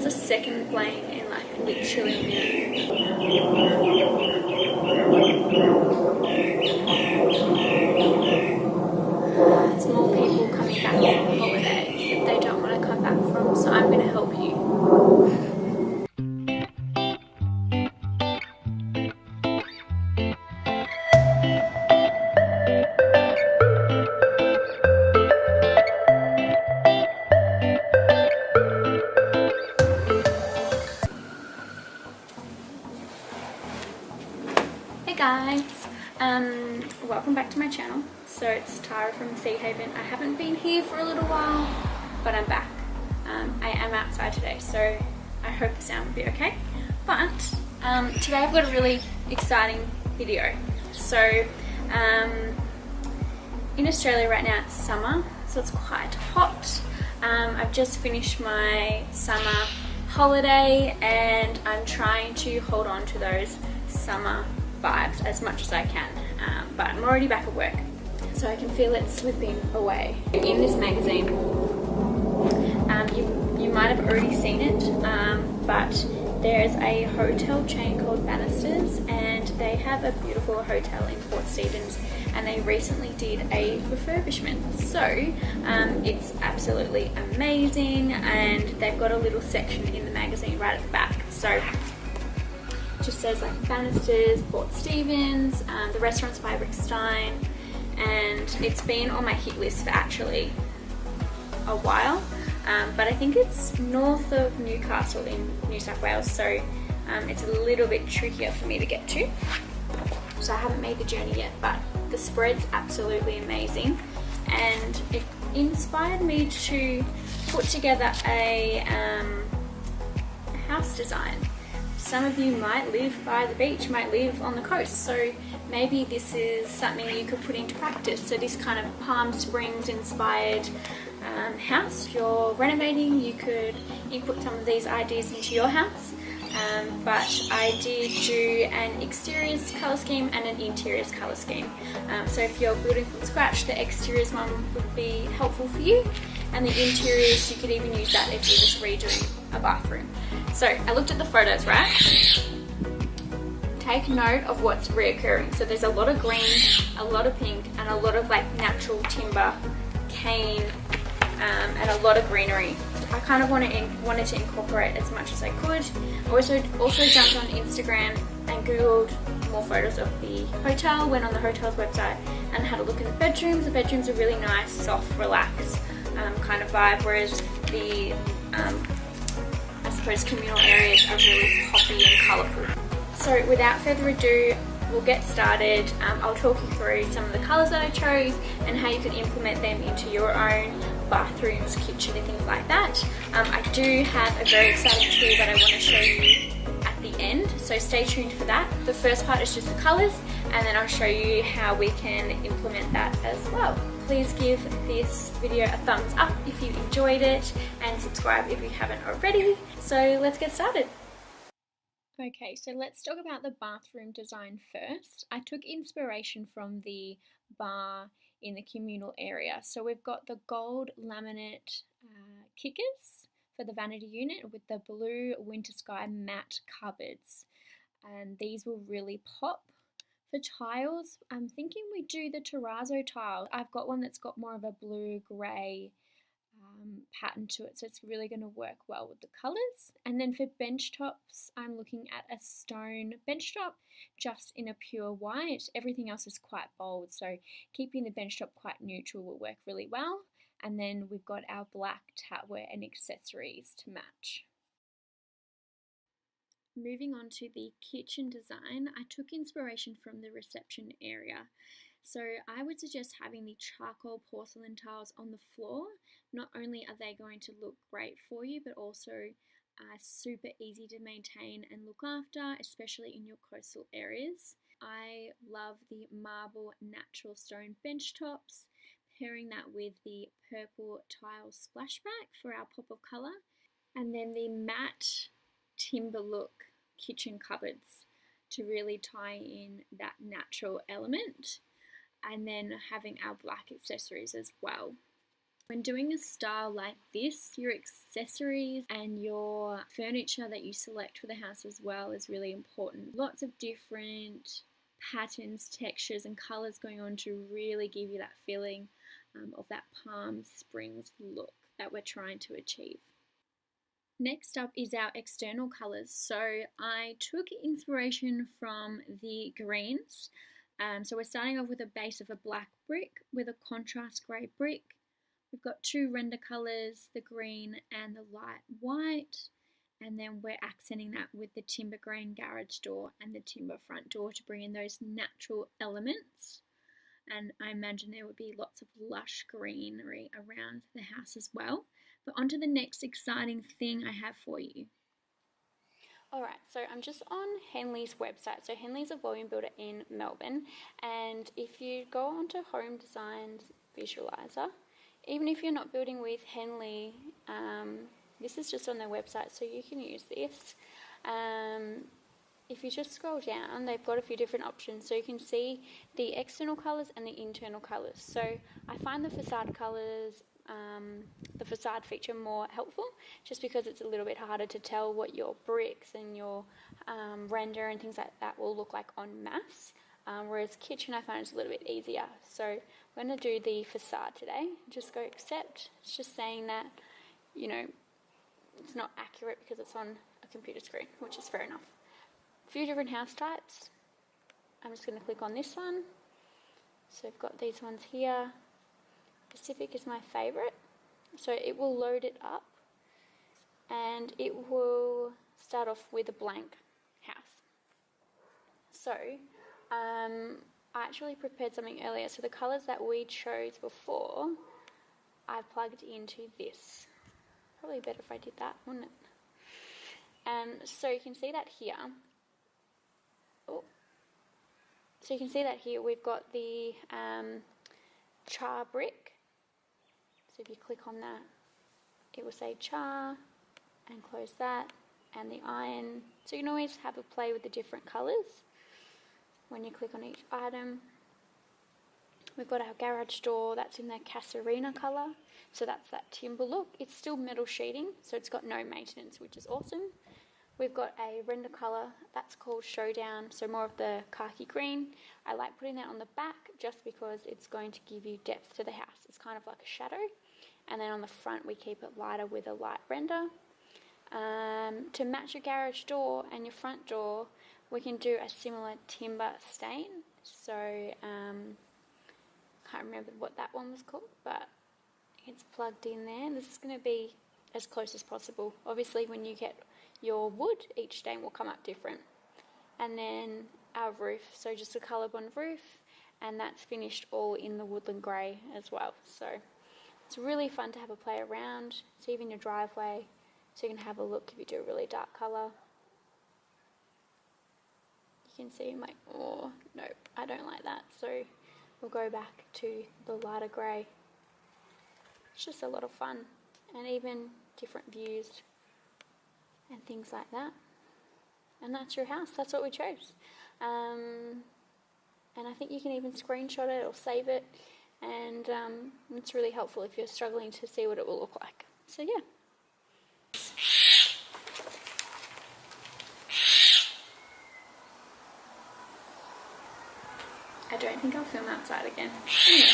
the second plane in like literally a minute. It's more people coming back from holiday that they don't want to come back from, so I'm going to help you. Hey guys, welcome back to my channel. So it's Tara from Sea Haven. I haven't been here for a little while, but I'm back. I am outside today, so I hope the sound will be okay. But today I've got a really exciting video. So in Australia right now it's summer, so it's quite hot. I've just finished my summer holiday and I'm trying to hold on to those summer vibes as much as I can, but I'm already back at work, so I can feel it slipping away. In this magazine, you might have already seen it, but there's a hotel chain called Bannisters, and they have a beautiful hotel in Port Stephens, and they recently did a refurbishment. So it's absolutely amazing, and they've got a little section in the magazine right at the back. So just says like Bannisters, Port Stephens, the restaurant's by Rick Stein, and it's been on my hit list for actually a while, but I think it's north of Newcastle in New South Wales, so it's a little bit trickier for me to get to, so I haven't made the journey yet, but the spread's absolutely amazing, and it inspired me to put together a house design. Some of you might live by the beach, might live on the coast, so maybe this is something you could put into practice. So this kind of Palm Springs inspired house you're renovating, you could input some of these ideas into your house. But I did do an exteriors colour scheme and an interiors colour scheme. So if you're building from scratch, the exteriors one would be helpful for you, and the interiors, you could even use that if you're just redoing a bathroom. So I looked at the photos, right? Take note of what's reoccurring. So there's a lot of green, a lot of pink, and a lot of like natural timber, cane, and a lot of greenery. I kind of wanted to incorporate as much as I could. I also jumped on Instagram and googled more photos of the hotel, went on the hotel's website and had a look at the bedrooms. The bedrooms are really nice, soft, relaxed kind of vibe, whereas the I suppose communal areas are really poppy and colourful. So without further ado, we'll get started. I'll talk you through some of the colours that I chose and how you can implement them into your own bathrooms, kitchen and things like that. I do have a very exciting tool that I want to show you at the end, so stay tuned for that. The first part is just the colours, and then I'll show you how we can implement that as well. Please give this video a thumbs up if you enjoyed it, and subscribe if you haven't already. So let's get started. Okay, so let's talk about the bathroom design first. I took inspiration from the bar in the communal area. So we've got the gold laminate kickers for the vanity unit with the blue winter sky matte cupboards, and these will really pop. For tiles, I'm thinking we do the terrazzo tile. I've got one that's got more of a blue-grey pattern to it, so it's really going to work well with the colours. And then for bench tops, I'm looking at a stone bench top just in a pure white. Everything else is quite bold, so keeping the bench top quite neutral will work really well. And then we've got our black tapware and accessories to match. Moving on to the kitchen design, I took inspiration from the reception area. So I would suggest having the charcoal porcelain tiles on the floor. Not only are they going to look great for you, but also super easy to maintain and look after, especially in your coastal areas. I love the marble natural stone bench tops, pairing that with the purple tile splashback for our pop of colour, and then the matte timber look kitchen cupboards to really tie in that natural element, and then having our black accessories as well. When doing a style like this, your accessories and your furniture that you select for the house as well is really important. Lots of different patterns, textures and colours going on to really give you that feeling of that Palm Springs look that we're trying to achieve. Next up is our external colours. So I took inspiration from the greens. So we're starting off with a base of a black brick with a contrast grey brick. We've got two render colours, the green and the light white, and then we're accenting that with the timber grain garage door and the timber front door to bring in those natural elements. And I imagine there would be lots of lush greenery around the house as well. But on to the next exciting thing I have for you. Alright, so I'm just on Henley's website. So Henley's a volume builder in Melbourne, and if you go onto Home Design's Visualizer, even if you're not building with Henley, this is just on their website, so you can use this. If you just scroll down, they've got a few different options, so you can see the external colours and the internal colours. So I find the facade colours, the facade feature more helpful, just because it's a little bit harder to tell what your bricks and your render and things like that will look like en masse. Whereas kitchen I find is a little bit easier. So I'm going to do the facade today. Just go accept. It's just saying that, you know, it's not accurate because it's on a computer screen, which is fair enough. A few different house types. I'm just going to click on this one. So I've got these ones here. Pacific is my favourite. So it will load it up and it will start off with a blank house. So I actually prepared something earlier. So the colours that we chose before, I plugged into this. Probably better if I did that, wouldn't it? And so you can see that here. Oh. So you can see that here we've got the char brick. So if you click on that, it will say char, and close that, and the iron. So you can always have a play with the different colours when you click on each item. We've got our garage door, that's in the Casarina colour, so that's that timber look. It's still metal sheeting, so it's got no maintenance, which is awesome. We've got a render colour, that's called Showdown, so more of the khaki green. I like putting that on the back just because it's going to give you depth to the house. It's kind of like a shadow. And then on the front we keep it lighter with a light render. To match your garage door and your front door, we can do a similar timber stain. So, can't remember what that one was called, but it's plugged in there. This is going to be as close as possible. Obviously when you get your wood, each stain will come up different. And then our roof, so just a colour-bond roof, and that's finished all in the woodland grey as well. So it's really fun to have a play around. It's even your driveway, so you can have a look if you do a really dark colour. You can see I'm like, oh, nope, I don't like that. So we'll go back to the lighter grey. It's just a lot of fun, and even different views and things like that. And that's your house. That's what we chose. And I think you can even screenshot it or save it, and it's really helpful if you're struggling to see what it will look like. So yeah. I don't think I'll film outside again. Anyway.